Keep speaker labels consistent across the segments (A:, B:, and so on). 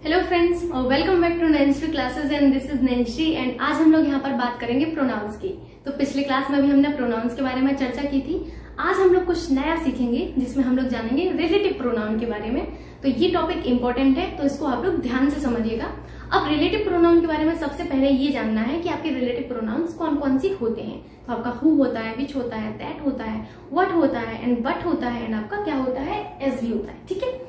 A: Hello friends, welcome back to Nancy classes and this is Nancy and आज हम लोग यहाँ पर बात करेंगे प्रोनाउंस की। तो पिछले क्लास में भी हमने प्रोनाउंस के बारे में चर्चा की थी। आज हम लोग कुछ नया सीखेंगे जिसमें हम लोग जानेंगे रिलेटिव प्रोनाउन के बारे में। तो ये टॉपिक इंपॉर्टेंट है, तो इसको आप लोग ध्यान से समझिएगा। अब रिलेटिव प्रोनाउन के बारे में सबसे पहले ये जानना है कि आपके रिलेटिव प्रोनाउंस कौन कौन सी होते हैं। तो आपका हु होता है, विच होता है, दैट होता है, व्हाट होता है एंड बट होता है एंड आपका क्या होता है, एज भी होता है। ठीक है,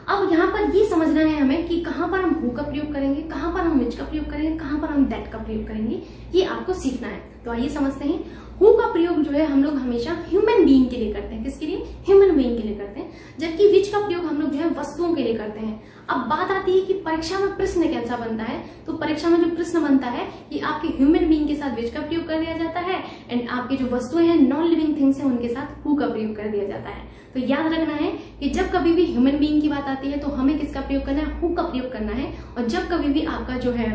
A: अब यहाँ पर ये समझना है हमें कि कहाँ पर हम हु का प्रयोग करेंगे, कहाँ पर हम विच का प्रयोग करेंगे, कहाँ पर हम दैट का प्रयोग करेंगे, ये आपको सीखना है। तो आइए समझते हैं। हु का प्रयोग जो है हम लोग हमेशा ह्यूमन बीइंग के लिए करते हैं। किसके लिए? ह्यूमन बीइंग के लिए करते हैं। जबकि विच का प्रयोग हम लोग जो है वस्तुओं के लिए करते हैं। अब बात आती है कि परीक्षा में प्रश्न कैसा बनता है। तो परीक्षा में जो प्रश्न बनता है कि आपके ह्यूमन बीइंग के साथ विच का प्रयोग कर दिया जाता है एंड आपकी जो वस्तुएं हैं, नॉन लिविंग थिंग्स है, उनके साथ हु का प्रयोग कर दिया जाता है। तो याद रखना है कि जब कभी भी ह्यूमन बीइंग की बात आती है तो हमें किसका प्रयोग करना है? हु का प्रयोग करना है। और जब कभी भी आपका जो है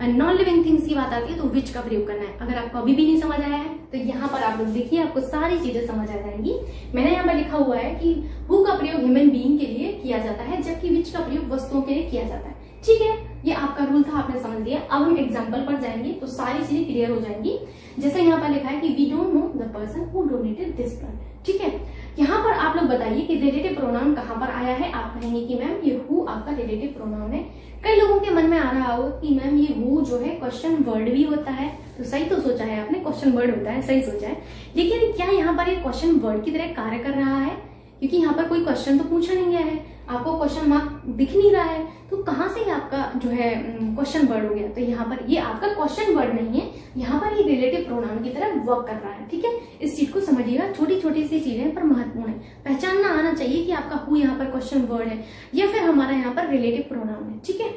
A: नॉन लिविंग थिंग्स की बात आती है तो विच का प्रयोग करना है। अगर आपको अभी भी नहीं समझ आया है तो यहाँ पर आप लोग देखिए, आपको सारी चीजें समझ आ जाएंगी। मैंने यहाँ पर लिखा हुआ है कि हु का प्रयोग ह्यूमन बीइंग के लिए किया जाता है, जबकि विच का प्रयोग वस्तुओं के लिए किया जाता है। ठीक है, ये आपका रूल था, आपने समझ लिया। अब हम एग्जाम्पल पर जाएंगे तो सारी चीजें क्लियर हो जाएंगी। जैसे यहाँ पर लिखा है कि we don't know the person who donated this blood. ठीक है, यहाँ पर आप लोग बताइए कि रिलेटिव प्रोनाउन कहाँ पर आया है। आप कहेंगे कि मैम ये हु आपका रिलेटिव प्रोनाउन है। कई लोगों के मन में आ रहा होगा कि मैम ये हु जो है क्वेश्चन वर्ड भी होता है। तो सही तो सोचा है आपने, क्वेश्चन वर्ड होता है, सही सोचा है। लेकिन क्या यहाँ पर एक क्वेश्चन वर्ड की तरह कार्य कर रहा है? क्योंकि यहाँ पर कोई क्वेश्चन तो पूछा नहीं गया है, आपको क्वेश्चन मार्क दिख नहीं रहा है, तो कहाँ से आपका जो है क्वेश्चन वर्ड हो गया? तो यहाँ पर ये आपका क्वेश्चन वर्ड नहीं है, यहाँ पर ये रिलेटिव प्रोनाउन की तरह वर्क कर रहा है। ठीक है, इस चीज को समझिएगा। छोटी छोटी सी चीजें पर महत्वपूर्ण है। पहचानना आना चाहिए कि आपका हु यहाँ पर क्वेश्चन वर्ड है या फिर हमारा यहाँ पर रिलेटिव प्रोनाउन है। ठीक है,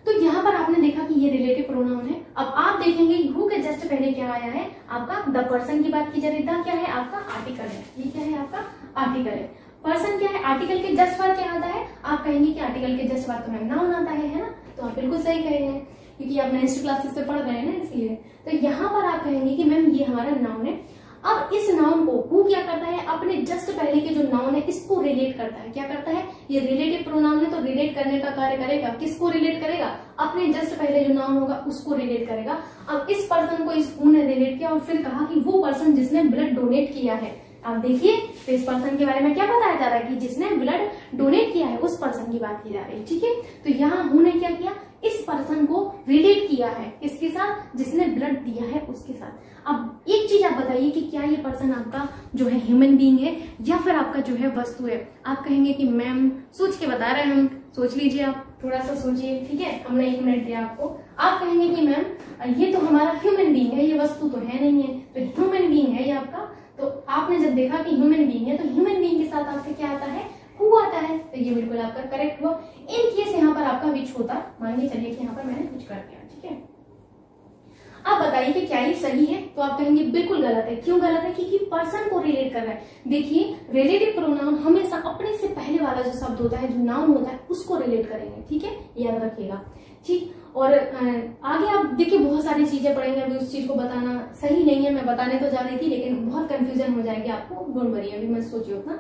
A: तो यहाँ पर आपने देखा कि ये रिलेटिव प्रोनाउन है। अब आप देखेंगे हु के जस्ट पहले क्या आया है, आपका द पर्सन की बात की जा रही। द क्या है? आपका आर्टिकल है। ये क्या है? आपका आर्टिकल है। पर्सन क्या है? आर्टिकल के जस्ट बाद क्या आता है? आप कहेंगे कि आर्टिकल के जस्ट बाद तो मैम नाउन आता है ना? तो आप बिल्कुल सही कह रहे हैं, क्योंकि आप नेक्स्ट क्लासेस से पढ़ रहे हैं ना, इसलिए। तो यहाँ पर आप कहेंगे कि मैम ये हमारा नाउन है। अब इस नाउन को हु क्या करता है? अपने जस्ट पहले के जो नाउन है इसको रिलेट करता है। क्या करता है? ये रिलेटिव प्रोनाउन है तो रिलेट करने का कार्य करेगा। किसको रिलेट करेगा? अपने जस्ट पहले जो नाउन होगा उसको रिलेट करेगा। अब इस पर्सन को इस हु ने रिलेट किया और फिर कहा कि वो पर्सन जिसने ब्लड डोनेट किया है। आप देखिए, तो इस पर्सन के बारे में क्या बताया जा रहा है कि जिसने ब्लड डोनेट किया है उस पर्सन की बात की जा रही है। ठीक है, तो यहाँ हु ने क्या किया? इस पर्सन को रिलेट किया है। किसके साथ? जिसने ब्लड दिया है उसके साथ। अब एक चीज आप बताइए कि क्या ये पर्सन आपका जो है ह्यूमन बीइंग है या फिर आपका जो है वस्तु है? आप कहेंगे कि मैम सोच के बता रहे हैं हम। सोच लीजिए, आप थोड़ा सा सोचिए। ठीक है, हमने 1 मिनट दिया आपको। आप कहेंगे कि मैम ये तो हमारा ह्यूमन बीइंग है, ये वस्तु तो है नहीं है। तो ह्यूमन बीइंग है ये आपका। तो आपने जब देखा कि ह्यूमन बीइंग है तो ह्यूमन बीइंग के साथ आपका क्या आता है? हु आता है। तो ये बिल्कुल आपका करेक्ट हुआ। इन केस यहाँ पर आपका विच होता, मान के चलिए कि यहाँ पर मैंने कुछ कर दिया। ठीक है, आप बताइए कि क्या ये सही है? तो आप कहेंगे बिल्कुल गलत है। क्यों गलत है? क्योंकि पर्सन को रिलेट कर रहा है। देखिए, रिलेटिव प्रोनाउन हमेशा अपने से पहले वाला जो शब्द होता है, जो नाउन होता है, उसको रिलेट करेंगे। ठीक है, याद रखिएगा। ठीक, और आगे आप देखिए बहुत सारी चीजें पढ़ेंगे। अभी उस चीज को बताना सही नहीं है, मैं बताने तो जा रही थी लेकिन बहुत कंफ्यूजन हो जाएगी आपको। डोंट वरी, अभी मत सोचिए उतना।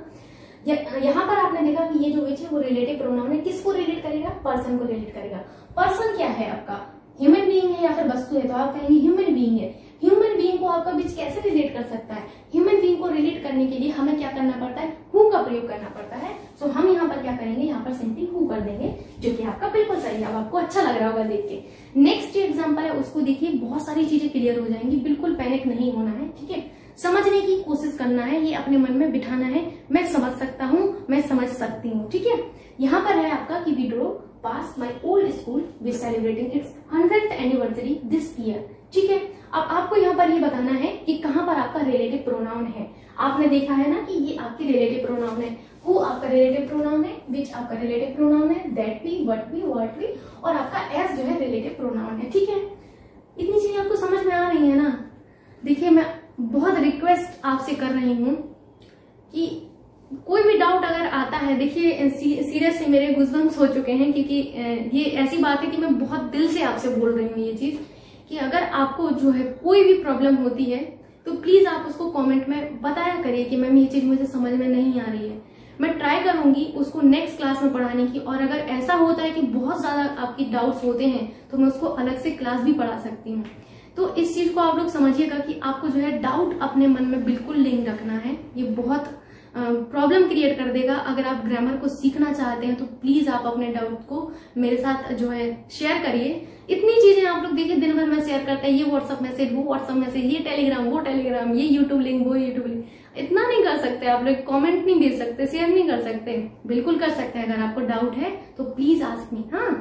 A: यहाँ पर आपने देखा कि ये जो विच है वो रिलेटिव प्रोनाउन है। किसको रिलेट करेगा? पर्सन को रिलेट करेगा। पर्सन क्या है आपका? ह्यूमन बीइंग है या फिर वस्तु है? तो आप कहेंगे ह्यूमन बीइंग है। ह्यूमन बीइंग को आपका विच कैसे रिलेट कर सकता है? ह्यूमन बीइंग को रिलेट करने के लिए हमें क्या करना पड़ता है? हु का प्रयोग करना पड़ता है। सो हम यहाँ पर क्या करेंगे? यहाँ पर सिंपली हु कर देंगे, जो कि आपका बिल्कुल सही है। अब आपको अच्छा लग रहा होगा देख के। नेक्स्ट एग्जाम्पल है, उसको देखिए, बहुत सारी चीजें क्लियर हो जाएंगी। बिल्कुल पैनिक नहीं होना है। ठीक है, समझने की कोशिश करना है, ये अपने मन में बिठाना है। मैं समझ सकता हूँ, मैं समझ सकती हूँ। ठीक है, यहाँ पर है आपका कि we drove past my old school which celebrating its 100th anniversary this year. ठीक है, अब आपको यहाँ पर ये बताना है कि कहाँ पर आपका रिलेटिव प्रोनाउन है। आपने देखा है ना कि ये आपकी रिलेटिव प्रोनाउन है। हु आपका रिलेटिव प्रोनाउन है, विच आपका रिलेटिव प्रोनाउन है, दैट भी, व्हाट भी, व्हाट भी, और आपका एज जो है रिलेटिव प्रोनाउन है। ठीक है, इतनी चीजें आपको समझ में आ रही है ना? देखिए, मैं बहुत रिक्वेस्ट आपसे कर रही हूँ कि कोई भी डाउट अगर आता है, देखिए सीरियसली मेरे गूज़बम्प्स हो चुके हैं, क्योंकि ये ऐसी बात है कि मैं बहुत दिल से आपसे बोल रही हूँ ये चीज कि अगर आपको जो है कोई भी प्रॉब्लम होती है तो प्लीज आप उसको कमेंट में बताया करिए कि मैम ये चीज मुझे समझ में नहीं आ रही है। मैं ट्राई करूंगी उसको नेक्स्ट क्लास में पढ़ाने की, और अगर ऐसा होता है कि बहुत ज्यादा आपकी डाउट्स होते हैं तो मैं उसको अलग से क्लास भी पढ़ा सकती हूँ। तो इस चीज को आप लोग समझिएगा कि आपको जो है डाउट अपने मन में बिल्कुल नहीं रखना है, ये बहुत प्रॉब्लम क्रिएट कर देगा। अगर आप ग्रामर को सीखना चाहते हैं तो प्लीज आप अपने डाउट को मेरे साथ जो है शेयर करिए। इतनी चीजें आप लोग देखिए दिन भर में शेयर करते हैं, ये व्हाट्सअप मैसेज, वो व्हाट्सअप मैसेज, ये टेलीग्राम, वो टेलीग्राम, ये यूट्यूब लिंक, वो यूट्यूब लिंक, इतना नहीं कर सकते आप लोग। कमेंट नहीं भेज सकते, शेयर नहीं कर सकते, बिल्कुल कर सकते हैं। अगर आपको डाउट है तो प्लीज आस्क मी। हाँ,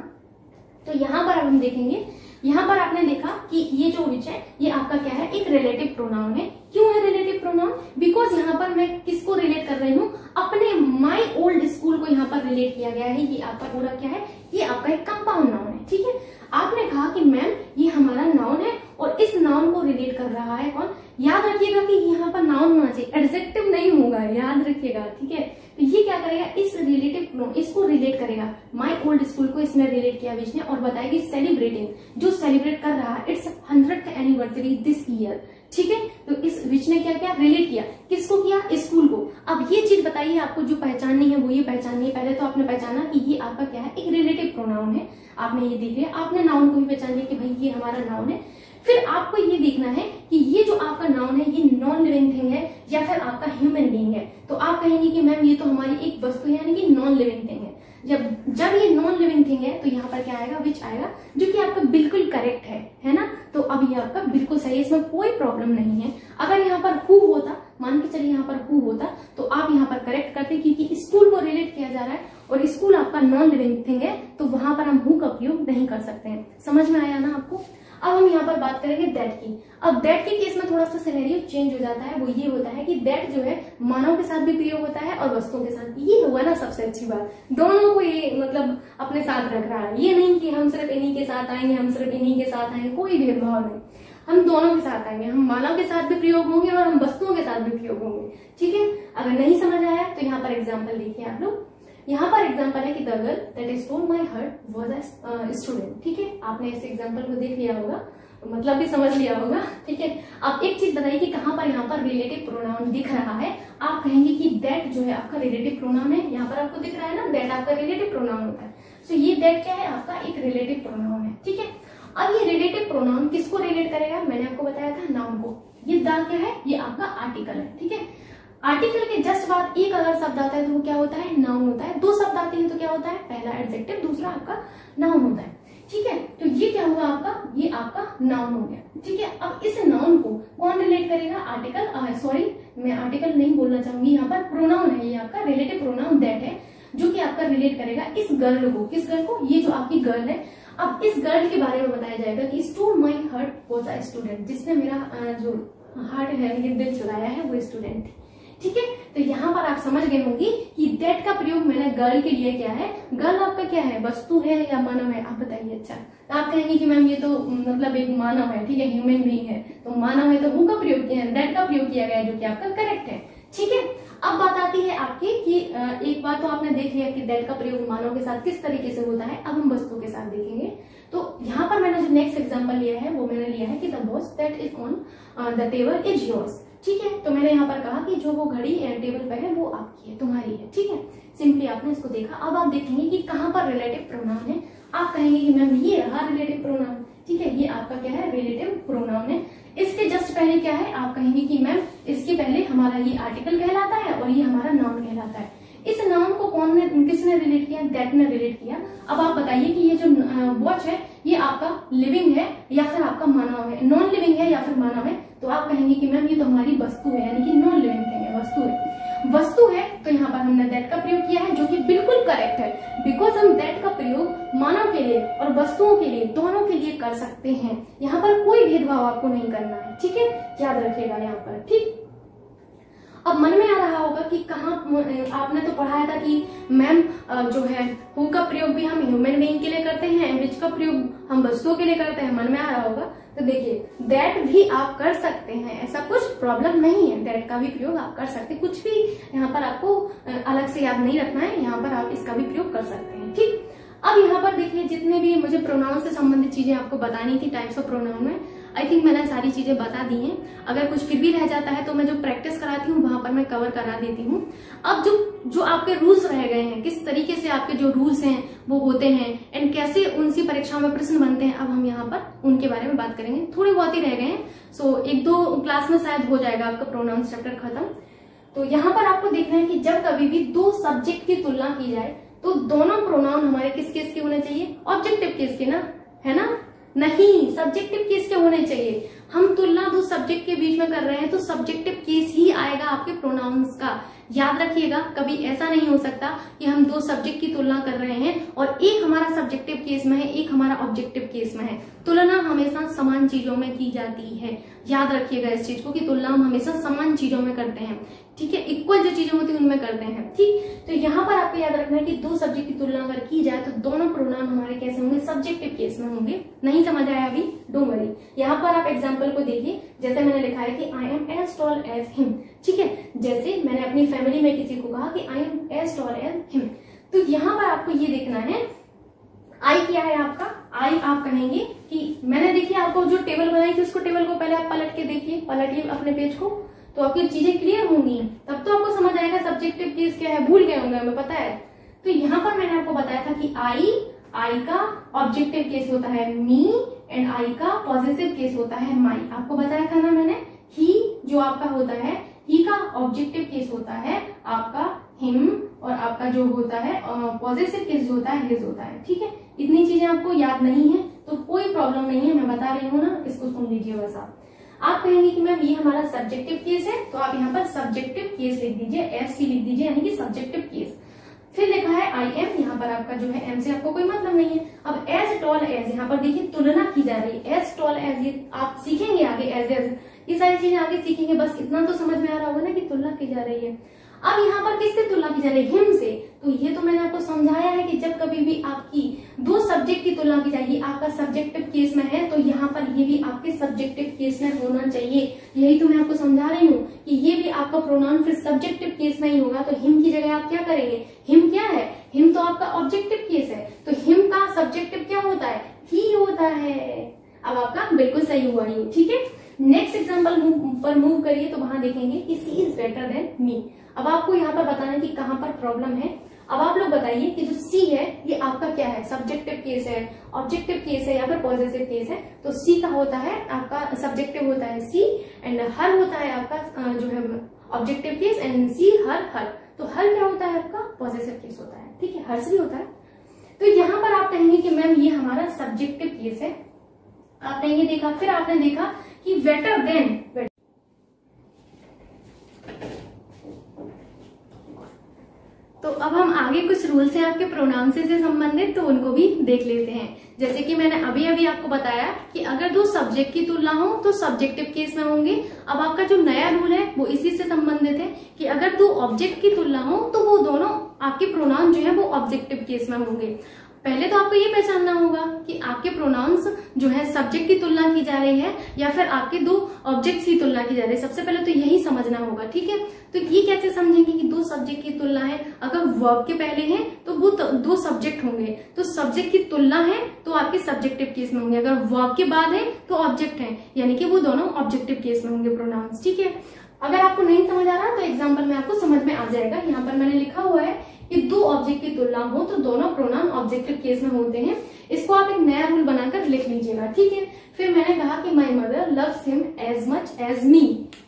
A: तो यहाँ पर अब हम देखेंगे, यहाँ पर आपने देखा कि ये जो विच है ये आपका क्या है, एक रिलेटिव प्रोनाउन है। क्यों है रिलेटिव प्रोनाउन? बिकॉज यहाँ पर मैं किसको रिलेट कर रही हूँ, अपने माई ओल्ड स्कूल को यहाँ पर रिलेट किया गया है। ये आपका पूरा क्या है, ये आपका एक कंपाउंड नाउन है। ठीक है, आपने कहा कि मैम ये हमारा नाउन है और इस नाउन को रिलेट कर रहा है कौन? याद रखिएगा कि यहाँ पर नाउन होना चाहिए, एडजेक्टिव नहीं होगा, याद रखिएगा। ठीक है, तो ये क्या करेगा, इस रिलेटिव इसको रिलेट करेगा, माई ओल्ड स्कूल को इसमें रिलेट किया बीच ने, और बताएगी सेलिब्रेटिंग, जो सेलिब्रेट कर रहा है it's 100th anniversary this year. ठीक है, तो इस विच ने क्या किया, रिलेट किया, किसको किया, स्कूल को। अब ये चीज बताइए, आपको जो पहचाननी है वो ये पहचाननी है। पहले तो आपने पहचाना कि ये आपका क्या है, एक रिलेटिव प्रोनाउन है, आपने ये देख लिया। आपने नाउन को भी पहचान लिया कि भाई ये हमारा नाउन है। फिर आपको ये देखना है कि ये जो आपका नाउन है ये नॉन लिविंग थिंग है या फिर आपका ह्यूमन बीइंग है। तो आप कहेंगे कि मैम ये तो हमारी एक वस्तु है, यानी कि नॉन लिविंग थिंग है। जब ये नॉन लिविंग थिंग है तो यहाँ पर क्या आएगा, विच आएगा, जो कि आपका बिल्कुल करेक्ट है ना। तो अब ये आपका बिल्कुल सही है, इसमें कोई प्रॉब्लम नहीं है। अगर यहाँ पर हु होता, मान के चलिए यहाँ पर हु होता, तो आप यहाँ पर करेक्ट करते, क्योंकि स्कूल को रिलेट किया जा रहा है और स्कूल आपका नॉन लिविंग थिंग है, तो वहां पर हम हु का प्रयोग नहीं कर सकते हैं। समझ में आया ना आपको? अब हम यहाँ पर बात करेंगे दैट की। अब दैट के केस में थोड़ा सा सिनेरियो चेंज हो जाता है। वो ये होता है कि दैट जो है मानव के साथ भी प्रयोग होता है और वस्तुओं के साथ। ये हुआ ना सबसे अच्छी बात, दोनों को ये मतलब अपने साथ रख रहा है। ये नहीं कि हम सिर्फ इन्हीं के साथ आएंगे, हम सिर्फ इन्हीं के साथ आएंगे, कोई भेदभाव नहीं, हम दोनों के साथ आएंगे। हम मानव के साथ भी प्रयोग होंगे और हम वस्तुओं के साथ भी प्रयोग होंगे। ठीक है, अगर नहीं समझ आया तो यहाँ पर एग्जाम्पल देखिए आप लोग। यहाँ पर एग्जाम्पल है कि the girl that stole my heart was a student. ठीक है, आपने इस एग्जाम्पल को देख लिया होगा, मतलब भी समझ लिया होगा। ठीक है, अब एक चीज बताइए कि कहाँ पर यहाँ पर रिलेटिव प्रोनाउन दिख रहा है। आप कहेंगे कि दैट जो है आपका रिलेटिव प्रोनाउन है। यहाँ पर आपको दिख रहा है ना, दैट आपका रिलेटिव प्रोनाउन होता है। सो ये दैट क्या है, आपका एक रिलेटिव प्रोनाउन है। ठीक है, अब ये रिलेटिव प्रोनाउन किसको रिलेट करेगा, मैंने आपको बताया था नाउन को। ये दा क्या है, ये आपका आर्टिकल है। ठीक है, आर्टिकल के जस्ट बाद एक अगर शब्द आता है तो वो क्या होता है, नाउन होता है। दो शब्द आते हैं तो क्या होता है, पहला एडजेक्टिव, दूसरा आपका नाउन होता है। ठीक है, तो ये क्या हुआ आपका, ये आपका नाउन हो गया। ठीक है, अब इस नाउन को कौन रिलेट करेगा, आर्टिकल, सॉरी मैं आर्टिकल नहीं बोलना चाहूंगी, यहाँ पर प्रोनाउन है, ये आपका रिलेटिव प्रोनाउन दैट है, जो कि आपका रिलेट करेगा इस गर्ल को। किस गर्ल को, ये जो आपकी गर्ल है। अब इस गर्ल के बारे में बताया जाएगा कि stole my heart was a student, जिसने मेरा जो हार्ट है, ये दिल चुराया है, वो स्टूडेंट थी। ठीक है, तो यहाँ पर आप समझ गए होंगे कि दैट का प्रयोग मैंने गर्ल के लिए किया है। गर्ल आपका क्या है, वस्तु है या मानव है, आप बताइए। अच्छा, तो आप कहेंगे कि मैम ये तो मतलब एक मानव है, ठीक है, ह्यूमन बीइंग है, तो मानव है तो हु का प्रयोग किया है, दैट का प्रयोग किया गया है, जो कि आपका करेक्ट है। ठीक है, अब बात आती है आपकी कि एक बार तो आपने देख लिया कि दैट का प्रयोग मानव के साथ किस तरीके से होता है। अब हम वस्तु के साथ देखेंगे। तो यहाँ पर मैंने जो नेक्स्ट एग्जांपल लिया है वो मैंने लिया है कि the watch that is on the table is yours. ठीक है, तो मैंने यहाँ पर कहा कि जो वो घड़ी टेबल पे है वो आपकी है, तुम्हारी है। ठीक है, सिंपली आपने इसको देखा। अब आप देखेंगे कि कहाँ पर रिलेटिव प्रोनाउन है। आप कहेंगे कि मैम ये रहा रिलेटिव प्रोनाउन। ठीक है, ये आपका क्या है, रिलेटिव प्रोनाउन है। इसके जस्ट पहले क्या है, आप कहेंगे कि मैम इसके पहले हमारा ये आर्टिकल कहलाता है और ये हमारा नाउन कहलाता है। इस नाउन को किसने रिलेट किया, दैट ने रिलेट किया। अब आप बताइए कि ये जो वॉच है ये आपका लिविंग है या फिर आपका मानव है, नॉन लिविंग है या फिर मानव है। तो आप कहेंगे कि मैम ये तो हमारी वस्तु है, यानी कि नॉन लिविंग थिंग है, वस्तु है। वस्तु है तो यहाँ पर हमने दैट का प्रयोग किया है, जो कि बिल्कुल करेक्ट है, बिकॉज हम दैट का प्रयोग मानव के लिए और वस्तुओं के लिए, दोनों के लिए कर सकते हैं। यहाँ पर कोई भेदभाव आपको नहीं करना है। ठीक है, याद रखिएगा यहाँ पर। ठीक, अब मन में आ रहा होगा कि कहाँ, आपने तो पढ़ाया था कि मैम जो है हु का प्रयोग भी हम ह्यूमन बीइंग के लिए करते हैं, विच का प्रयोग हम वस्तुओं के लिए करते हैं। मन में आ रहा होगा, तो देखिए दैट भी आप कर सकते हैं, ऐसा कुछ प्रॉब्लम नहीं है, दैट का भी प्रयोग आप कर सकते हैं। कुछ भी यहाँ पर आपको अलग से याद नहीं रखना है, यहाँ पर आप इसका भी प्रयोग कर सकते हैं। ठीक, अब यहाँ पर देखिए जितने भी मुझे प्रोनाउन से संबंधित चीजें आपको बतानी थी, टाइप्स ऑफ प्रोनाउन में, आई थिंक मैंने सारी चीजें बता दी हैं। अगर कुछ फिर भी रह जाता है तो मैं जो प्रैक्टिस कराती हूँ वहां पर मैं कवर करा देती हूँ। अब जो जो आपके रूल्स रह गए हैं, किस तरीके से आपके जो रूल्स हैं वो होते हैं एंड कैसे उनसी परीक्षाओं में प्रश्न बनते हैं, अब हम यहाँ पर उनके बारे में बात करेंगे। थोड़े बहुत ही रह गए हैं, सो 1-2 क्लास में शायद हो जाएगा आपका प्रोनाउंस चैप्टर खत्म। तो यहाँ पर आपको देखना है कि जब कभी भी 2 सब्जेक्ट की तुलना की जाए तो दोनों प्रोनाउन हमारे किस केस के होने चाहिए? ऑब्जेक्टिव केस के ना, है ना? नहीं, सब्जेक्टिव केस के होने चाहिए। हम तुलना 2 सब्जेक्ट के बीच में कर रहे हैं तो सब्जेक्टिव केस ही आएगा आपके प्रोनाउंस का। याद रखिएगा, कभी ऐसा नहीं हो सकता कि हम 2 सब्जेक्ट की तुलना कर रहे हैं और एक हमारा सब्जेक्टिव केस में है, एक हमारा ऑब्जेक्टिव केस में है। तुलना हमेशा समान चीजों में की जाती है। याद रखिएगा इस चीज को कि तुलना हम हमेशा समान चीजों में करते हैं, ठीक है? इक्वल जो चीजें होती है उनमें करते हैं, ठीक? तो यहाँ पर आपको याद रखना है कि 2 सब्जेक्ट की तुलना अगर की जाए तो दोनों प्रोनाउन हमारे कैसे होंगे? सब्जेक्टिव केस में होंगे। नहीं समझ आया अभी? Don't worry. यहाँ पर आप एग्जाम्पल को देखिए, जैसे मैंने लिखा है कि I am as tall as him, ठीक है? जैसे मैंने अपनी फैमिली में किसी को कहा कि I am as tall as him, तो यहाँ पर आपको ये देखना है आई क्या है आपका? आई आप कहेंगे कि मैंने देखिए आपको जो टेबल बनाई थी उसको, टेबल को पहले आप पलट के देखिए, पलटिए अपने पेज को, तो आपकी चीजें क्लियर होंगी, तब तो आपको समझ आएगा सब्जेक्टिव केस क्या है। भूल गए होंगे, हमें पता है। तो यहाँ पर मैंने आपको बताया था कि आई का ऑब्जेक्टिव केस होता है मी एंड आई का पॉजिटिव केस होता है माई। आपको बताया था ना मैंने। ही जो आपका होता है, ही का ऑब्जेक्टिव केस होता है आपका हिम, और आपका जो होता है पॉजिटिव केस जो होता है हिज होता है, ठीक है? इतनी चीजें आपको याद नहीं है तो कोई प्रॉब्लम नहीं है, मैं बता रही हूँ ना, इसको सुन लीजिए बस। आप कहेंगे कि मैम ये हमारा सब्जेक्टिव केस है, तो आप यहाँ पर सब्जेक्टिव केस लिख दीजिए, एससी लिख दीजिए, यानी कि सब्जेक्टिव केस। फिर लिखा है आई एम, यहाँ पर आपका जो है एम से आपको कोई मतलब नहीं है। अब एज टॉल एज, यहाँ पर देखिए तुलना की जा रही है, एज टॉल एज, ये आप सीखेंगे आगे, एज ये सारी चीजें आगे सीखेंगे, बस इतना तो समझ में आ रहा होगा ना कि तुलना की जा रही है। अब यहाँ पर किससे तुलना की जा रही है? हिम से। तो ये तो मैंने आपको समझाया है कि जब कभी भी आपकी 2 सब्जेक्ट की तुलना की जाएगी, आपका सब्जेक्टिव केस में है, तो यहाँ पर ये भी आपके सब्जेक्टिव केस में होना चाहिए। यही तो मैं आपको समझा रही हूँ कि ये भी आपका प्रोनाउन फिर सब्जेक्टिव केस में ही होगा। तो हिम की जगह आप क्या करेंगे? हिम क्या है? हिम तो आपका ऑब्जेक्टिव केस है, तो हिम का सब्जेक्टिव क्या होता है? ही होता है। अब आपका बिल्कुल सही हुआ ये, ठीक है? नेक्स्ट एग्जाम्पल पर मूव करिए, तो वहां देखेंगे कि सी इज बेटर देन मी। अब आपको यहाँ पर बताना है कि कहाँ पर प्रॉब्लम है। अब आप लोग बताइए कि जो सी है ये आपका क्या है? सब्जेक्टिव केस है, ऑब्जेक्टिव केस है या फिर पॉजिटिव केस है? तो सी का होता है आपका सब्जेक्टिव होता है सी, एंड हर होता है आपका जो है ऑब्जेक्टिव केस, एंड सी हर। तो हर क्या होता है? आपका पॉजिटिव केस होता है, ठीक है? हर्ष भी होता है। तो यहाँ पर आप कहेंगे कि मैम ये हमारा सब्जेक्टिव केस है। आपने ये देखा, फिर आपने देखा कि बेटर देन, तो अब हम आगे कुछ रूल्स हैं आपके प्रोनाउंस से संबंधित, तो उनको भी देख लेते हैं। जैसे कि मैंने अभी अभी आपको बताया कि अगर 2 सब्जेक्ट की तुलना हो तो सब्जेक्टिव केस में होंगे। अब आपका जो नया रूल है वो इसी से संबंधित है कि अगर 2 ऑब्जेक्ट की तुलना हो तो वो दोनों आपके प्रोनाउन जो है वो ऑब्जेक्टिव केस में होंगे। पहले तो आपको ये पहचानना होगा कि आपके प्रोनाउंस जो है सब्जेक्ट की तुलना की जा रही है या फिर आपके 2 ऑब्जेक्ट्स की तुलना की जा रही है। सबसे पहले तो यही समझना होगा, ठीक है? तो ये कैसे समझेंगे कि 2 सब्जेक्ट की तुलना है? अगर वर्ब के पहले है तो वो 2 सब्जेक्ट होंगे, तो सब्जेक्ट की तुलना है तो आपके सब्जेक्टिव केस में होंगे। अगर वर्ब के बाद है तो ऑब्जेक्ट है, यानी कि वो दोनों ऑब्जेक्टिव केस में होंगे प्रोनाउंस, ठीक है? अगर आपको नहीं समझ आ रहा तो एग्जाम्पल में आपको समझ में आ जाएगा। यहाँ पर मैंने लिखा हुआ है कि 2 ऑब्जेक्ट की तुलना हो तो दोनों प्रोनाउन ऑब्जेक्टिव केस में होते हैं। इसको आप एक नया रूल बनाकर लिख लीजिएगा, ठीक है? फिर मैंने कहा कि my mother loves him as much as me,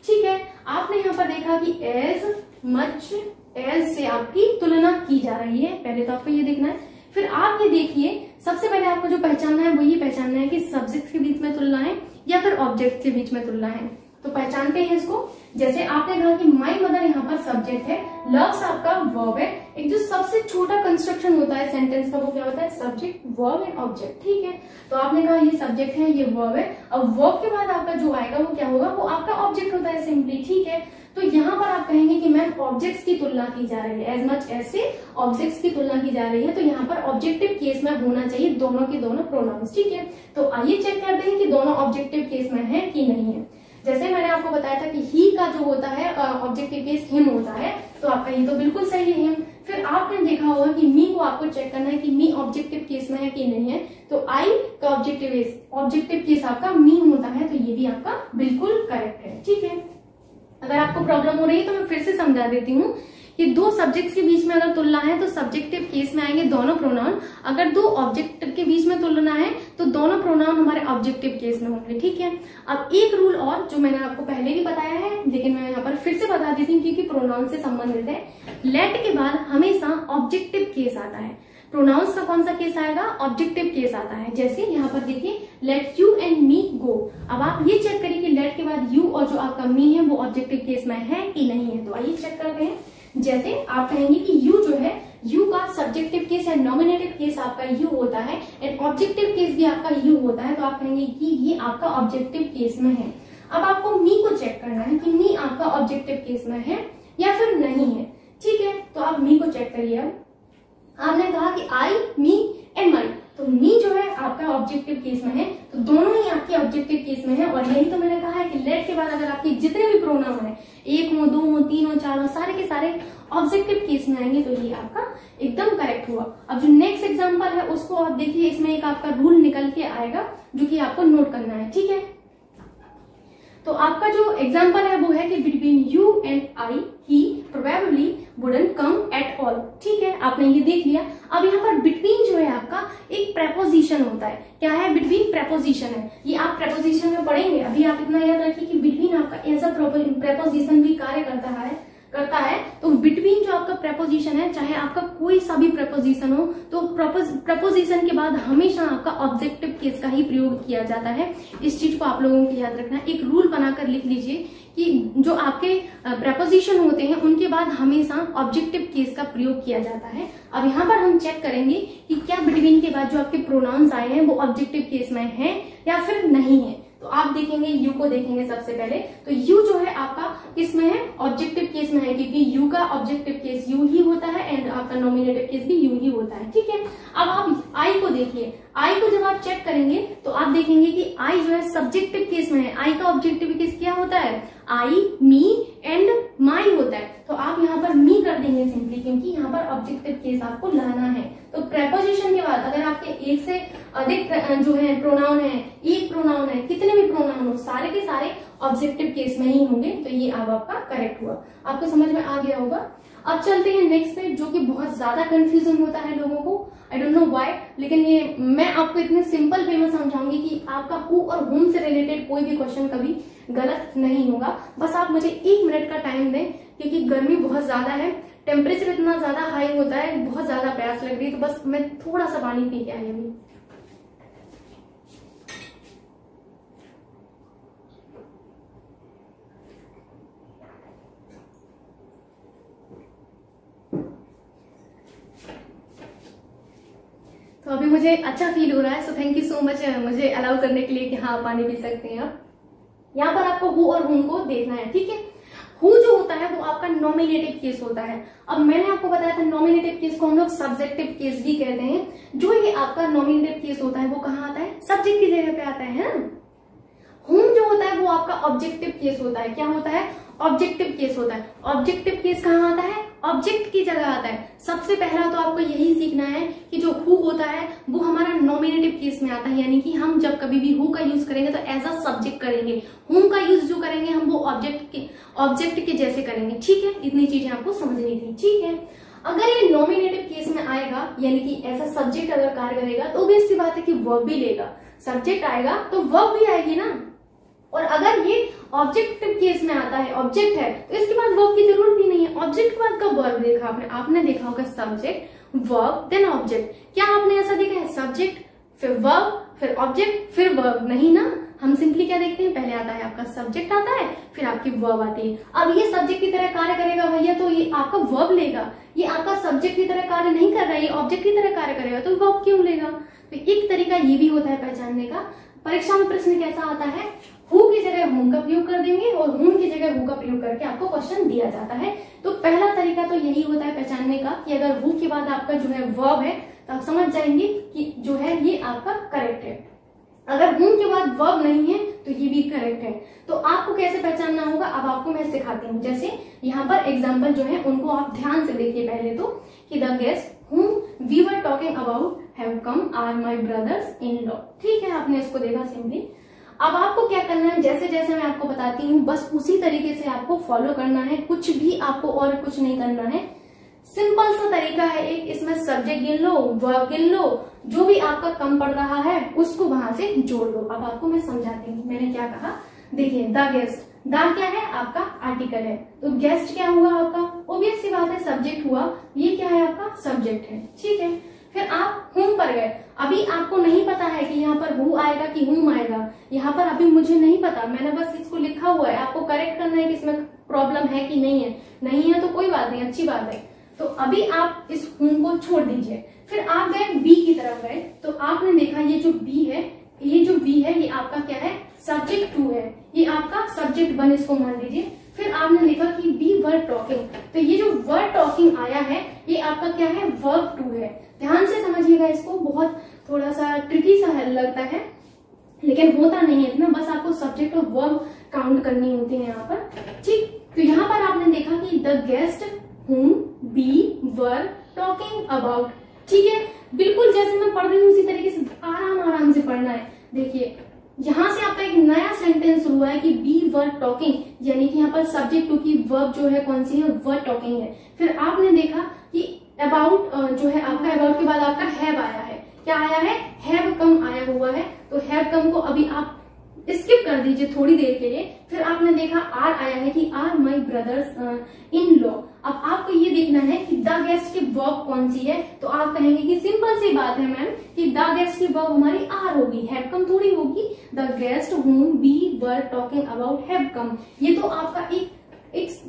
A: ठीक है? आपने यहाँ पर देखा कि एज मच एज से आपकी तुलना की जा रही है। पहले तो आपको ये देखना है। फिर आप ये देखिए, सबसे पहले आपको जो पहचानना है वो ये पहचानना है कि सब्जेक्ट के बीच में तुलना है या फिर ऑब्जेक्ट के बीच में तुलना है। तो पहचानते हैं इसको। जैसे आपने कहा कि माई मदर यहाँ पर सब्जेक्ट है, लव्स आपका वर्ब है। एक जो सबसे छोटा कंस्ट्रक्शन होता है सेंटेंस का वो क्या होता है? सब्जेक्ट, वर्ब एंड ऑब्जेक्ट, ठीक है? तो आपने कहा ये सब्जेक्ट है, ये वर्ब है। अब वर्ब के बाद आपका जो आएगा वो क्या होगा? वो आपका ऑब्जेक्ट होता है सिंपली, ठीक है? तो यहाँ पर आप कहेंगे कि मैम ऑब्जेक्ट्स की तुलना की जा रही है, एज मच एज से ऑब्जेक्ट्स की तुलना की जा रही है, तो यहाँ पर ऑब्जेक्टिव केस में होना चाहिए दोनों के दोनों प्रोनाउंस, ठीक है? तो आइए चेक करते हैं कि दोनों ऑब्जेक्टिव केस में है कि नहीं है। जैसे मैंने आपको बताया था कि ही का जो होता है ऑब्जेक्टिव केस हिम होता है, तो आपका ये तो बिल्कुल सही है, हिम। फिर आपने देखा होगा कि मी को आपको चेक करना है कि मी ऑब्जेक्टिव केस में है कि नहीं है, तो आई का ऑब्जेक्टिव केस आपका मी होता है, तो ये भी आपका बिल्कुल करेक्ट है, ठीक है? अगर आपको प्रॉब्लम हो रही है तो मैं फिर से समझा देती हूँ कि दो सब्जेक्ट्स के बीच में अगर तुलना है तो सब्जेक्टिव केस में आएंगे दोनों प्रोनाउन, अगर दो ऑब्जेक्ट के बीच में तुलना है तो दोनों प्रोनाउन हमारे ऑब्जेक्टिव केस में होंगे। ठीक है, अब एक रूल और जो मैंने आपको पहले भी बताया है लेकिन मैं यहाँ पर फिर से बता देती हूँ क्योंकि प्रोनाउन से संबंधित है। लेट के बाद हमेशा ऑब्जेक्टिव केस आता है। प्रोनाउंस का कौन सा केस आएगा? ऑब्जेक्टिव केस आता है। जैसे यहाँ पर देखिए लेट यू एंड मी गो। अब आप ये चेक करिए कि लेट के बाद यू और जो आपका मी है वो ऑब्जेक्टिव केस में है कि नहीं है। तो आइए चेक करते हैं। जैसे आप कहेंगे कि यू जो है, यू का सब्जेक्टिव केस या नॉमिनेटिव केस आपका यू होता है एंड ऑब्जेक्टिव केस भी आपका यू होता है, तो आप कहेंगे कि ये आपका ऑब्जेक्टिव केस में है। अब आपको मी को चेक करना है कि मी आपका ऑब्जेक्टिव केस में है या फिर नहीं है। ठीक है, तो आप मी को चेक करिए। अब आपने कहा कि आई, मी एंड माई, तो मी जो है आपका ऑब्जेक्टिव केस में है, तो दोनों ही आपके ऑब्जेक्टिव केस में है। और यही तो मैंने कहा है कि लेट के बाद अगर आपके जितने भी प्रोनाउन है, एक हो, दो हो, तीन हो, चार हो, सारे के सारे ऑब्जेक्टिव केस में आएंगे, तो ये आपका एकदम करेक्ट हुआ। अब जो नेक्स्ट एग्जांपल है उसको आप देखिए, इसमें एक आपका रूल निकल के आएगा जो कि आपको नोट करना है। ठीक है, तो आपका जो एग्जाम्पल है वो है कि between you and I he probably wouldn't come at all. ठीक है, आपने ये देख लिया। अब यहाँ पर बिटवीन जो है आपका एक प्रेपोजिशन होता है। क्या है? बिटवीन प्रेपोजिशन है। ये आप प्रेपोजिशन में पढ़ेंगे। अभी आप इतना याद रखिए कि बिटवीन आपका एज अ प्रेपोजिशन भी कार्य करता है। तो बिटवीन जो आपका प्रेपोजिशन है, चाहे आपका कोई सा भी प्रेपोजिशन हो, तो प्रेपोजिशन के बाद हमेशा आपका ऑब्जेक्टिव केस का ही प्रयोग किया जाता है। इस चीज को आप लोगों को याद रखना है। एक रूल बनाकर लिख लीजिए कि जो आपके प्रेपोजिशन होते हैं उनके बाद हमेशा ऑब्जेक्टिव केस का प्रयोग किया जाता है। अब यहाँ पर हम चेक करेंगे कि क्या बिटवीन के बाद जो आपके प्रोनाउंस आए हैं वो ऑब्जेक्टिव केस में है या फिर नहीं है। तो आप देखेंगे, यू को देखेंगे सबसे पहले। तो यू जो है आपका किस में है? ऑब्जेक्टिव केस में है, क्योंकि यू का ऑब्जेक्टिव केस यू ही होता है एंड आपका नॉमिनेटिव केस भी यू ही होता है। ठीक है, अब आप आई को देखिए। आई को जब आप चेक करेंगे तो आप देखेंगे कि आई जो है सब्जेक्टिव केस में है। आई का ऑब्जेक्टिव केस क्या होता है? आई, मी एंड माई होता है। तो आप यहाँ पर मी कर देंगे सिंपली, क्योंकि यहाँ पर ऑब्जेक्टिव केस आपको लाना है। तो प्रेपोजिशन के बाद अगर आपके एक से अधिक जो है प्रोनाउन है, एक प्रोनाउन है, कितने भी प्रोनाउन हो, सारे के सारे ऑब्जेक्टिव केस में ही होंगे। तो ये अब आपका करेक्ट हुआ। आपको समझ में आ गया होगा। अब चलते हैं नेक्स्ट पे, जो कि बहुत ज्यादा कंफ्यूजन होता है लोगों को। आई डोंट नो व्हाई, लेकिन ये मैं आपको इतने सिंपल वे में समझाऊंगी कि आपका हु और हुम से रिलेटेड कोई भी क्वेश्चन कभी गलत नहीं होगा। बस आप मुझे 1 मिनट का टाइम दें, क्योंकि गर्मी बहुत ज्यादा है, टेम्परेचर इतना ज्यादा हाई होता है, बहुत ज्यादा प्यास लग रही है। तो बस मैं थोड़ा सा पानी पी के आई अभी। तो अभी मुझे अच्छा फील हो रहा है। So thank you so much मुझे अलाउ करने के लिए कि हाँ पानी पी सकते हैं आप। यहाँ पर आपको हु और हुम को देखना है। ठीक है, हु जो होता है वो आपका नॉमिनेटिव केस होता है। अब मैंने आपको बताया था नॉमिनेटिव केस को हम लोग सब्जेक्टिव केस भी कहते हैं। जो ये आपका नॉमिनेटिव केस होता है वो कहाँ आता है? सब्जेक्ट की जगह पे आता है ना। हुम जो होता है वो आपका ऑब्जेक्टिव केस होता है। क्या होता है? ऑब्जेक्टिव केस होता है। ऑब्जेक्टिव केस कहाँ आता है? ऑब्जेक्ट की जगह आता है। सबसे पहला तो आपको यही सीखना है कि जो हु होता है वो हमारा नॉमिनेटिव केस में आता है, यानी कि हम जब कभी भी हु का यूज करेंगे तो एज अ सब्जेक्ट करेंगे। हुम का यूज जो करेंगे हम वो ऑब्जेक्ट के जैसे करेंगे। ठीक है, इतनी चीजें आपको समझनी थी। ठीक है, अगर ये नॉमिनेटिव केस में आएगा यानी कि एज अ सब्जेक्ट अगर कार्य करेगा तो भी इसकी बात है कि वर्ब भी लेगा। सब्जेक्ट आएगा तो वर्ब भी आएगी ना। और अगर ये ऑब्जेक्टिव केस में आता है, ऑब्जेक्ट है, तो इसके बाद वर्ब की जरूरत ही नहीं है। ऑब्जेक्ट के बाद कब वर्ब देखा आपने देखा होगा सब्जेक्ट, वर्ब, देन ऑब्जेक्ट। क्या आपने ऐसा देखा है? सब्जेक्ट, फिर वर्ब, फिर ऑब्जेक्ट, फिर वर्ब? नहीं ना। हम सिंपली क्या देखते हैं? पहले आता है आपका सब्जेक्ट आता है, फिर आपकी वर्ब आती है। अब ये सब्जेक्ट की तरह कार्य करेगा भैया तो ये आपका वर्ब लेगा। ये आपका सब्जेक्ट की तरह कार्य नहीं कर रहा है, ये ऑब्जेक्ट की तरह कार्य करेगा, तो वर्ब क्यों लेगा? तो एक तरीका ये भी होता है पहचानने का। परीक्षा में प्रश्न कैसा आता है? हु की जगह हुम का प्रयोग कर देंगे और हुम की जगह हु का प्रयोग करके आपको क्वेश्चन दिया जाता है। तो पहला तरीका तो यही होता है पहचानने का कि अगर हु के बाद आपका जो है वर्ब है तो आप समझ जाएंगे कि जो है ये आपका करेक्ट है। अगर हुम के बाद वर्ब नहीं है तो ये भी करेक्ट है। तो आपको कैसे पहचानना होगा अब आपको मैं सिखाती हूँ। जैसे यहाँ पर एग्जाम्पल जो है उनको आप ध्यान से देखिए पहले तो, कि the guest whom we were talking about have come are my brothers in law। ठीक है, आपने इसको देखा सिंपली। अब आपको क्या करना है, जैसे जैसे मैं आपको बताती हूँ बस उसी तरीके से आपको फॉलो करना है, कुछ भी आपको और कुछ नहीं करना है। सिंपल सा तरीका है एक, इसमें सब्जेक्ट गिन लो, वर्ब गिन लो, जो भी आपका कम पड़ रहा है उसको वहां से जोड़ लो। अब आपको मैं समझाती हूँ मैंने क्या कहा। देखिए द गेस्ट, द क्या है आपका आर्टिकल है, तो गेस्ट क्या हुआ आपका, ऑब्वियस सी बात है सब्जेक्ट हुआ, ये क्या है आपका सब्जेक्ट है, ठीक है। फिर आप हुम पर गए, अभी आपको नहीं पता है कि यहाँ पर हु आएगा कि हुम आएगा, यहाँ पर अभी मुझे नहीं पता, मैंने बस इसको लिखा हुआ है, आपको करेक्ट करना है कि इसमें प्रॉब्लम है कि नहीं है, नहीं है तो कोई बात नहीं, अच्छी बात है। तो अभी आप इस हुम को छोड़ दीजिए। फिर आप गए बी की तरफ गए, तो आपने देखा ये जो बी है, ये आपका क्या है सब्जेक्ट 2 है, ये आपका सब्जेक्ट 1 इसको मान लीजिए। फिर आपने लिखा कि बी वर टॉकिंग, तो ये जो वर टॉकिंग आया है ये आपका क्या है वर्ब 2 है। ध्यान से समझिएगा इसको, बहुत थोड़ा सा ट्रिकी सा लगता है लेकिन होता नहीं है इतना, बस आपको सब्जेक्ट और वर्ब काउंट करनी होती है यहाँ पर, ठीक। तो यहाँ पर आपने देखा कि the guest whom we were talking about, ठीक है। बिल्कुल जैसे मैं पढ़ रही हूँ उसी तरीके से आराम से पढ़ना है। देखिए यहाँ से आपका एक नया सेंटेंस शुरू हुआ है कि बी वर टॉकिंग, यानी कि यहाँ पर सब्जेक्ट 2 की वर्ब जो है कौन सी है, वर टॉकिंग है। फिर आपने देखा कि अबाउट जो है आपका, अबाउट के बाद आपका हैव आया है, क्या आया है हैव कम आया हुआ है, तो हैव कम को अभी आप स्किप कर दीजिए थोड़ी देर के लिए। फिर आपने देखा आर आया है कि are my brothers in law. अब आपको ये देखना है कि द गेस्ट की वर्ब कौन सी है, तो आप कहेंगे कि सिंपल सी बात है मैम कि द गेस्ट की वर्ब हमारी आर होगी, हैव कम थोड़ी होगी। The guest whom we were talking about have come, ये तो आपका एक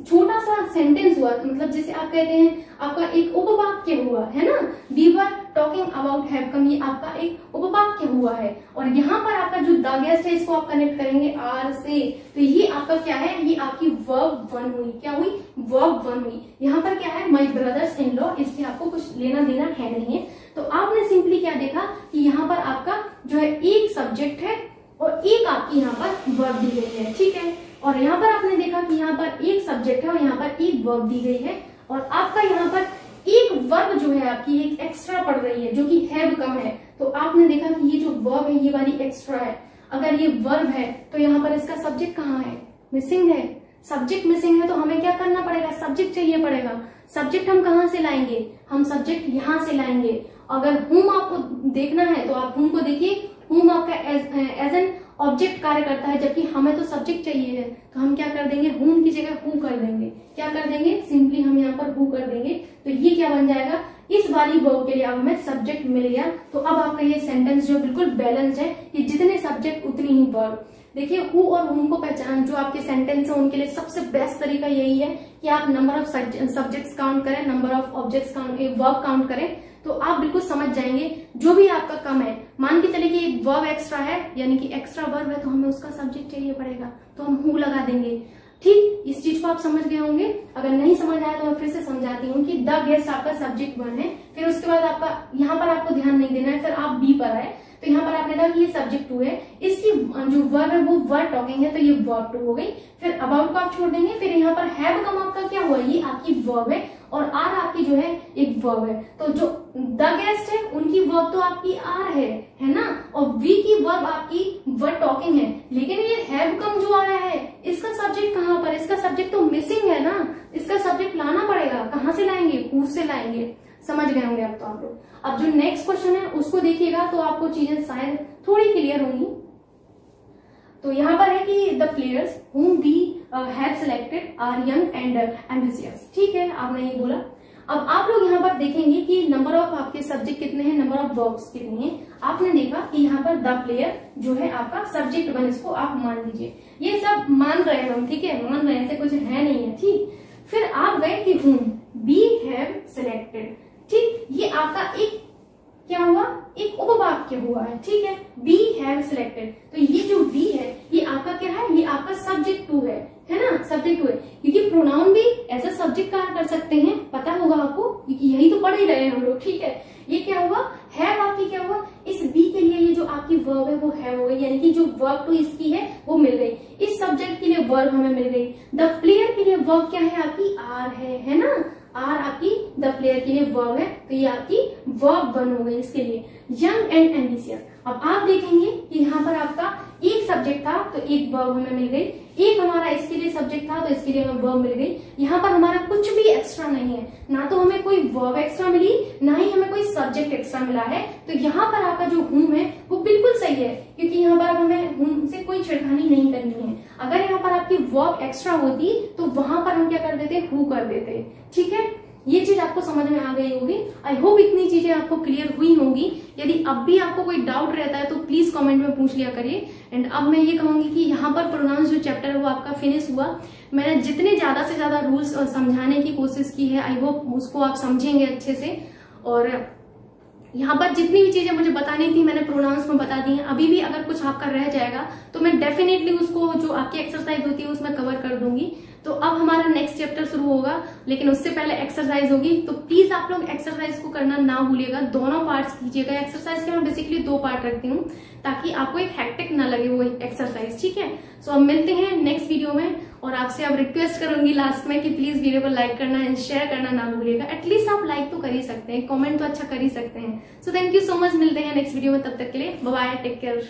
A: छोटा सा सेंटेंस हुआ, मतलब जैसे आप कहते हैं आपका एक उपवाक्य हुआ है ना, we were talking about have come, ये आपका एक उपवाक्य हुआ है। और यहाँ पर आपका जो द गेस्ट है इसको आप कनेक्ट करेंगे आर से, तो ये आपका क्या है, ये आपकी वर्ब 1 हुई, क्या हुई वर्ब 1 हुई। यहाँ पर क्या है माई ब्रदर्स इन लॉ, इससे आपको कुछ लेना देना है नहीं है। तो आपने सिंपली क्या देखा कि यहाँ पर आपका जो है एक सब्जेक्ट है और एक आपकी यहाँ पर वर्ब दी गई है, ठीक है। और यहाँ पर आपने देखा कि यहाँ पर एक सब्जेक्ट है और यहाँ पर एक वर्ब दी गई है, और आपका यहाँ पर एक वर्ब जो है आपकी एक एक्स्ट्रा पड़ रही है जो कि हैव कम है। तो आपने देखा कि ये जो वर्ब है ये वाली एक्स्ट्रा है, अगर ये वर्ब है तो यहाँ पर इसका सब्जेक्ट कहाँ है, मिसिंग है, सब्जेक्ट मिसिंग है, तो हमें क्या करना पड़ेगा, सब्जेक्ट चाहिए पड़ेगा। सब्जेक्ट हम कहाँ से लाएंगे, हम सब्जेक्ट यहाँ से लाएंगे। अगर हुम आपको देखना है तो आप हुम को देखिए, हुम आपका एज एन ऑब्जेक्ट कार्य करता है, जबकि हमें तो सब्जेक्ट चाहिए है, तो हम क्या कर देंगे हुम की जगह हु कर देंगे, क्या कर देंगे सिंपली हम यहाँ पर हु कर देंगे। तो ये क्या बन जाएगा, इस वाली वर्ब के लिए अब हमें सब्जेक्ट मिल गया। तो अब आपका ये सेंटेंस जो बिल्कुल बैलेंस्ड है, कि जितने सब्जेक्ट उतनी ही वर्ब। देखिए हु और हुम को पहचान, जो आपके सेंटेंस है उनके लिए सबसे बेस्ट तरीका यही है कि आप नंबर ऑफ सब्जेक्ट्स काउंट करें, number of objects count, verb count करें, तो आप बिल्कुल समझ जाएंगे। जो भी आपका कम है, मान के चले कि एक वर्ब एक्स्ट्रा है, यानी कि एक्स्ट्रा वर्ब है, तो हमें उसका सब्जेक्ट चाहिए पड़ेगा, तो हम हु लगा देंगे, ठीक। इस चीज को आप समझ गए होंगे। अगर नहीं समझ आया तो मैं फिर से समझाती हूँ कि द गेस्ट आपका सब्जेक्ट 1 है, फिर उसके बाद आपका यहाँ पर आपको ध्यान नहीं देना है। फिर आप बी पर आए, तो यहाँ पर आपने कहा कि ये सब्जेक्ट 2 है, इसकी जो वर्ब है वो वर्ब टॉकिंग है, तो ये वर्ब 2 हो गई। फिर अबाउट को आप छोड़ देंगे, फिर यहाँ पर हैव कम आपका क्या हुआ, ये आपकी वर्ब है, और आर आपकी जो है एक वर्ब है। तो जो द गेस्ट है उनकी वर्ब तो आपकी आर है ना, और वी की वर्ब आपकी वर्ब टॉकिंग है। लेकिन ये हैव कम जो आया है, इसका सब्जेक्ट कहाँ पर, इसका सब्जेक्ट तो मिसिंग है ना, इसका सब्जेक्ट लाना पड़ेगा। कहाँ से लाएंगे, हु से लाएंगे। समझ गए होंगे अब तो आप लोग। अब जो नेक्स्ट क्वेश्चन है उसको देखिएगा तो आपको चीजें शायद थोड़ी क्लियर होंगी। तो यहाँ पर है कि the players whom we have selected are young and ambitious, ठीक है, आपने ये बोला। अब आप लोग यहाँ पर देखेंगे कि नंबर ऑफ आपके सब्जेक्ट कितने हैं, नंबर ऑफ वर्ब्स कितनी है। आपने देखा कि यहाँ पर द प्लेयर जो है आपका सब्जेक्ट 1, इसको आप मान लीजिए। ये सब मान रहे हैं हम, ठीक है, मान रहे हैं, ऐसे कुछ है नहीं है, ठीक। फिर आप गए कि whom we have selected, ठीक, ये आपका एक क्या हुआ, एक उपवाक्य हुआ है, ठीक है, we have selected। तो ये जो we है ये आपका क्या है, ये आपका सब्जेक्ट 2 है ना, सब्जेक्ट 2 है, क्योंकि प्रोनाउन भी एज अ सब्जेक्ट कार्य कर सकते हैं, पता होगा आपको, क्योंकि यही तो पढ़ ही रहे हैं हम लोग, ठीक है। ये क्या हुआ, हैव आपकी क्या हुआ, इस बी के लिए ये जो आपकी वर्ब है वो हैव हो गई, यानी कि जो वर्ब 2 इसकी है वो मिल गई। इस सब्जेक्ट के लिए वर्ब हमें मिल गई। द प्लेयर के लिए वर्ब क्या है आपकी, आर है ना, आर आपकी द प्लेयर के लिए वर्ब है, तो ये आपकी वर्ब 1 हो गई इसके लिए। यंग एंड एम्बिशियस, अब आप देखेंगे कि यहाँ पर आपका एक सब्जेक्ट था तो एक वर्ब हमें मिल गई, एक हमारा इसके लिए सब्जेक्ट था तो इसके लिए हमें वर्ब मिल गई। यहाँ पर हमारा कुछ भी एक्स्ट्रा नहीं है, ना तो हमें कोई वर्ब एक्स्ट्रा मिली, ना ही हमें कोई सब्जेक्ट एक्स्ट्रा मिला है। तो यहाँ पर आपका जो हूम है वो बिल्कुल सही है, क्योंकि यहाँ पर हमें हूम से कोई छिड़खानी नहीं करनी है। अगर यहाँ पर आपकी वर्ब एक्स्ट्रा होती तो वहां पर हम क्या कर देते, हु कर देते। ठीक है, ये चीज आपको समझ में आ गई होगी। आई होप इतनी चीजें आपको क्लियर हुई होंगी। यदि अब भी आपको कोई डाउट रहता है तो प्लीज कमेंट में पूछ लिया करिए। एंड अब मैं ये कहूंगी कि यहाँ पर प्रोनाउंस जो चैप्टर है वो आपका फिनिश हुआ। मैंने जितने ज्यादा से ज्यादा रूल्स समझाने की कोशिश की है, आई होप उसको आप समझेंगे अच्छे से। और यहाँ पर जितनी भी चीजें मुझे बतानी थी मैंने प्रोनाउंस में बता दी हैं। अभी भी अगर कुछ आपका रह जाएगा तो मैं डेफिनेटली उसको, जो आपकी एक्सरसाइज होती है उसमें कवर कर दूंगी। तो अब हमारा नेक्स्ट चैप्टर शुरू होगा, लेकिन उससे पहले एक्सरसाइज होगी। तो प्लीज आप लोग एक्सरसाइज को करना ना भूलिएगा, दोनों पार्ट्स कीजिएगा। एक्सरसाइज के मैं बेसिकली 2 पार्ट रखती हूँ ताकि आपको एक हेक्टिक ना लगे वो एक्सरसाइज। ठीक है, सो अब मिलते हैं नेक्स्ट वीडियो में। और आपसे अब रिक्वेस्ट करूंगी लास्ट में कि प्लीज वीडियो को लाइक करना एंड शेयर करना ना भूलिएगा। एटलीस्ट आप लाइक तो कर ही सकते हैं, कमेंट तो अच्छा कर ही सकते हैं। So thank you so much, मिलते हैं नेक्स्ट वीडियो में, तब तक के लिए बाय बाय, टेक केयर।